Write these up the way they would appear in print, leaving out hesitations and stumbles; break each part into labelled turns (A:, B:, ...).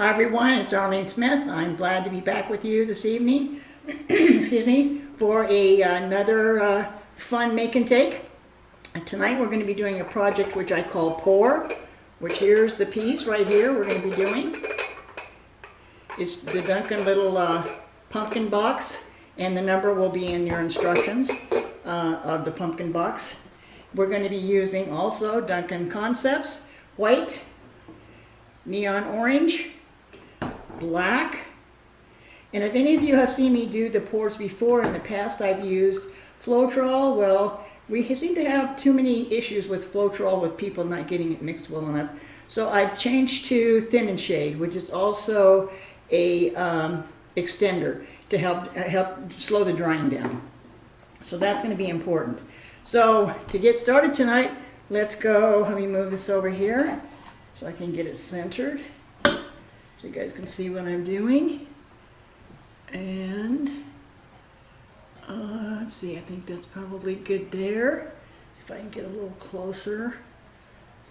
A: Hi everyone, it's Arlene Smith. I'm glad to be back with you this evening, excuse me, for another fun make and take. And tonight we're going to be doing a project which I call pour, which here's the piece right here we're going to be doing. It's the Duncan little pumpkin box, and the number will be in your instructions of the pumpkin box. We're going to be using also Duncan Concepts, white, neon orange, black, and if any of you have seen me do the pours before in the past, I've used Floetrol. Well, we seem to have too many issues with Floetrol with people not getting it mixed well enough. So I've changed to Thin and Shade, which is also a extender to help slow the drying down. So that's going to be important. So to get started tonight, let's go. Let me move this over here so I can get it centered, so you guys can see what I'm doing. And let's see, I think that's probably good there. If I can get a little closer,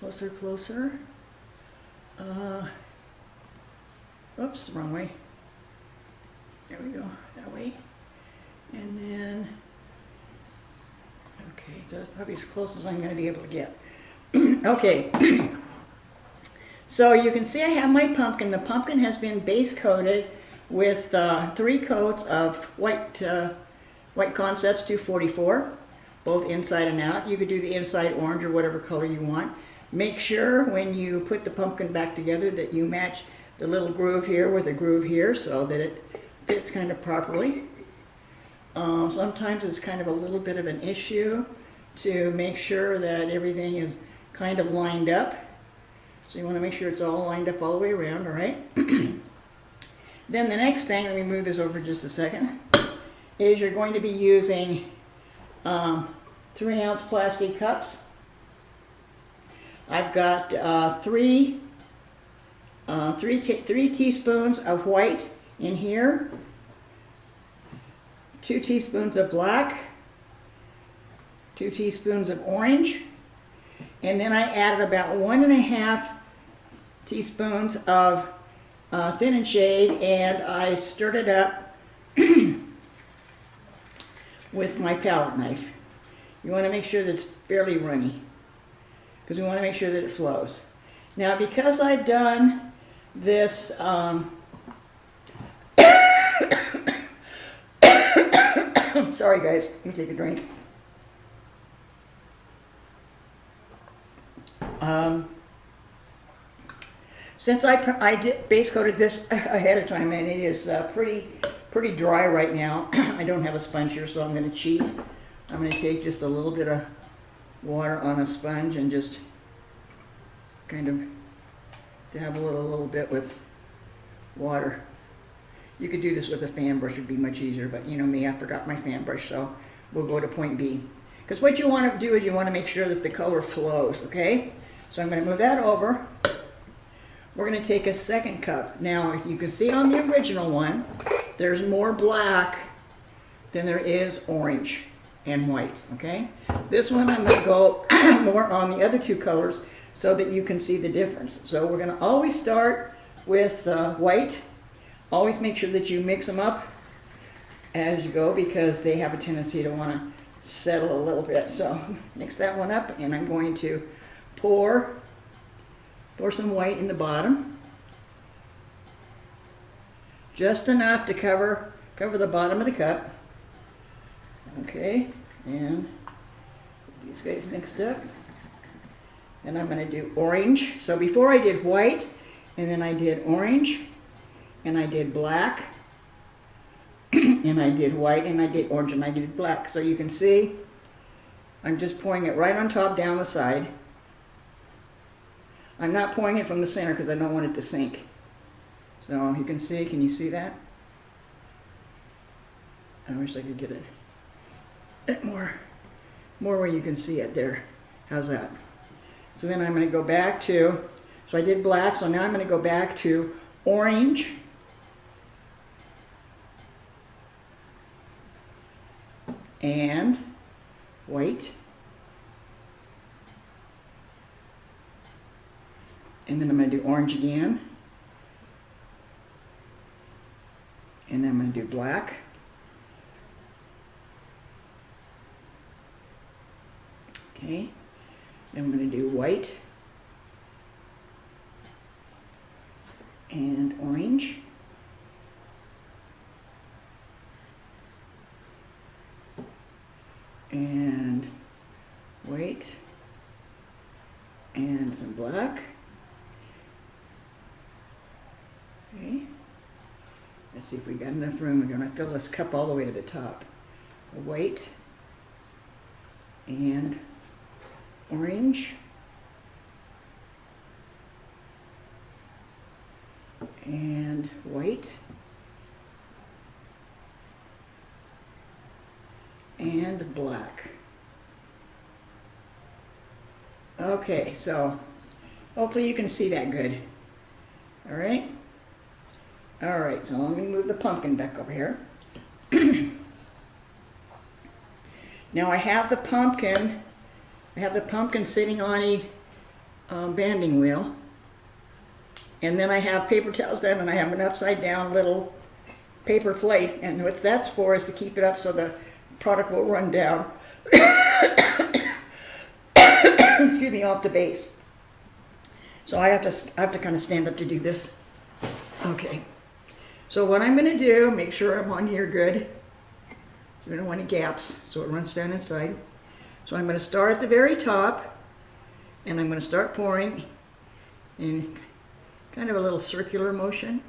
A: closer. Oops, the wrong way. There we go, that way. And then, okay, that's probably as close as I'm going to be able to get. Okay. So you can see I have my pumpkin. The pumpkin has been base coated with 3 coats of white Concepts 244, both inside and out. You could do the inside orange or whatever color you want. Make sure when you put the pumpkin back together that you match the little groove here with the groove here so that it fits kind of properly. Sometimes it's kind of a little bit of an issue to make sure that everything is kind of lined up. So you want to make sure it's all lined up all the way around, all right? Then the next thing, let me move this over just a second, is you're going to be using 3-ounce plastic cups. I've got three teaspoons of white in here, 2 teaspoons of black, 2 teaspoons of orange, and then I added about 1.5 teaspoons of Thin and Shade, and I stirred it up with my palette knife. You want to make sure that it's fairly runny, because we want to make sure that it flows. Now, because I've done this sorry guys, let me take a drink. Since I did base coated this ahead of time, and it is pretty dry right now, I don't have a sponge here, so I'm going to cheat. I'm going to take just a little bit of water on a sponge and just kind of dabble it a little bit with water. You could do this with a fan brush, would be much easier, but you know me, I forgot my fan brush, so we'll go to point B. Because what you want to do is you want to make sure that the color flows, okay? So I'm going to move that over. We're going to take a second cup. Now, if you can see on the original one, there's more black than there is orange and white, okay? This one I'm going to go more on the other 2 colors so that you can see the difference. So we're going to always start with white. Always make sure that you mix them up as you go, because they have a tendency to want to settle a little bit. So mix that one up, and I'm going to pour some white in the bottom, just enough to cover the bottom of the cup. Okay, and these guys mixed up. And I'm going to do orange. So before I did white, and then I did orange, and I did black, and I did white, and I did orange, and I did black. So you can see I'm just pouring it right on top down the side. I'm not pouring it from the center because I don't want it to sink. So you can see, can you see that? I wish I could get it a bit more where you can see it there. How's that? So then I'm going to go back to, so I did black, so now I'm going to go back to orange. And white. And then I'm going to do orange again. And then I'm going to do black. Okay. Then I'm going to do white and orange. And white and some black. Okay. Let's see if we got enough room. We're going to fill this cup all the way to the top. White and orange and white and black. Okay, so hopefully you can see that good. All right. All right, so let me move the pumpkin back over here. Now I have the pumpkin sitting on a banding wheel. And then I have paper towels down, and I have an upside down little paper plate. And what that's for is to keep it up so the product will run down, excuse me, off the base. So I have to kind of stand up to do this. Okay. So what I'm going to do, make sure I'm on here good. You don't want any gaps, so it runs down inside. So I'm going to start at the very top, and I'm going to start pouring in kind of a little circular motion.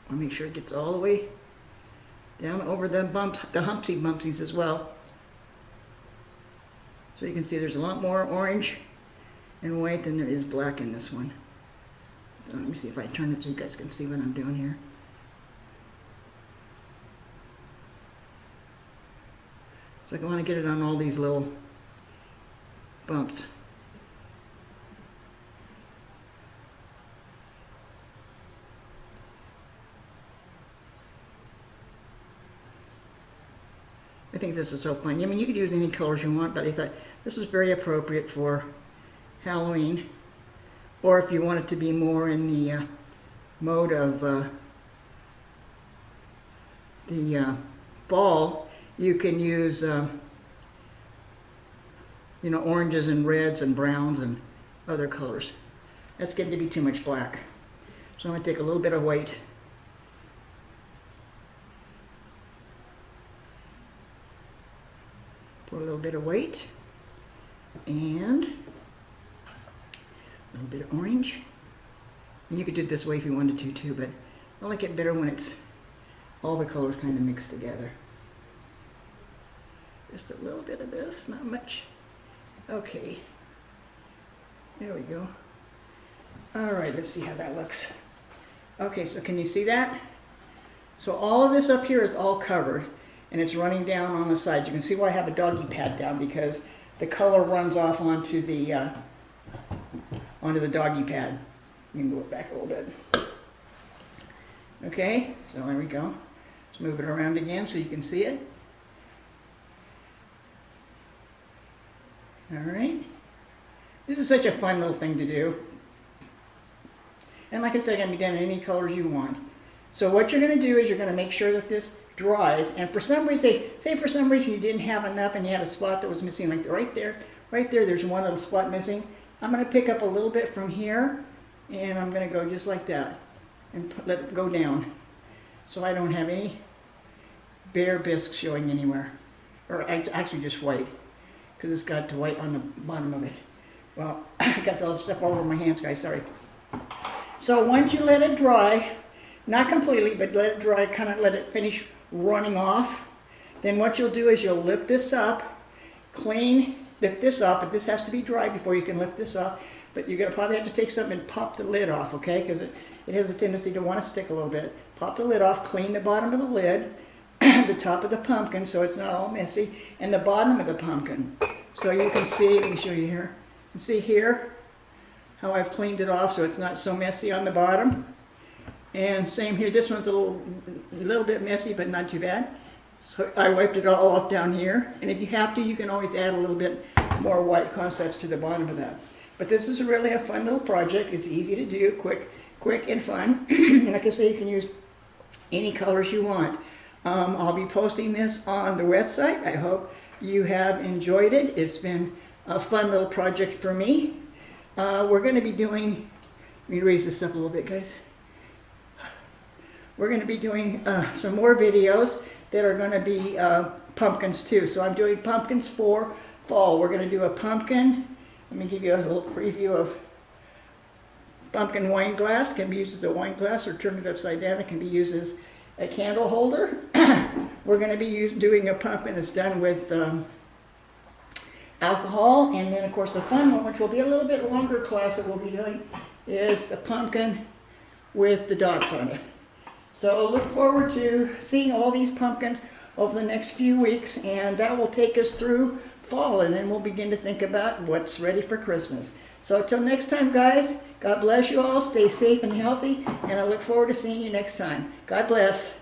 A: I'll make sure it gets all the way down over the bumps, the humpsy bumpsies as well. So you can see there's a lot more orange and white than there is black in this one. So let me see if I turn it so you guys can see what I'm doing here. So I want to get it on all these little bumps. I think this is so fun. I mean, you could use any colors you want, but I thought this was very appropriate for Halloween. Or if you want it to be more in the mode of the fall, you can use, you know, oranges and reds and browns and other colors. That's getting to be too much black. So I'm going to take a little bit of white. Pour a little bit of white and a little bit of orange. And you could do it this way if you wanted to too, but I like it better when it's all the colors kind of mixed together. Just a little bit of this, not much. Okay, there we go. All right, let's see how that looks. Okay, so can you see that? So all of this up here is all covered, and it's running down on the side. You can see why I have a doggy pad down, because the color runs off onto the doggy pad. You can go back a little bit. Okay, so there we go. Let's move it around again so you can see it. All right. This is such a fun little thing to do. And like I said, it can be done in any colors you want. So what you're going to do is you're going to make sure that this dries. And for some reason, say for some reason you didn't have enough and you had a spot that was missing, like right there, there's one little spot missing. I'm going to pick up a little bit from here, and I'm going to go just like that and let it go down. So I don't have any bare bisque showing anywhere. Or actually just white, because it's got the white on the bottom of it. Well, I got all the stuff all over my hands, guys, sorry. So once you let it dry, not completely, but let it dry, kind of let it finish running off, then what you'll do is you'll lift this up, lift this up, but this has to be dry before you can lift this up. But you're going to probably have to take something and pop the lid off, okay? Because it has a tendency to want to stick a little bit. Pop the lid off, clean the bottom of the lid, the top of the pumpkin so it's not all messy, and the bottom of the pumpkin. So you can see, let me show you here. You see here how I've cleaned it off so it's not so messy on the bottom. And same here, this one's a little bit messy, but not too bad. So I wiped it all off down here, and if you have to, you can always add a little bit more white concepts to the bottom of that. But this is really a fun little project. It's easy to do, quick and fun. And like I say, you can use any colors you want. I'll be posting this on the website. I hope you have enjoyed it. It's been a fun little project for me. We're going to be doing, let me raise this up a little bit, guys. We're going to be doing some more videos that are going to be pumpkins too. So I'm doing pumpkins for fall. We're going to do a pumpkin. Let me give you a little preview of pumpkin wine glass. Can be used as a wine glass or turn it upside down. It can be used as a candle holder. We're going to be doing a pumpkin that's done with alcohol. And then of course the fun one, which will be a little bit longer class that we'll be doing, is the pumpkin with the dots on it. So look forward to seeing all these pumpkins over the next few weeks, and that will take us through fall, and then we'll begin to think about what's ready for Christmas. So until next time, guys, God bless you all, stay safe and healthy, and I look forward to seeing you next time. God bless.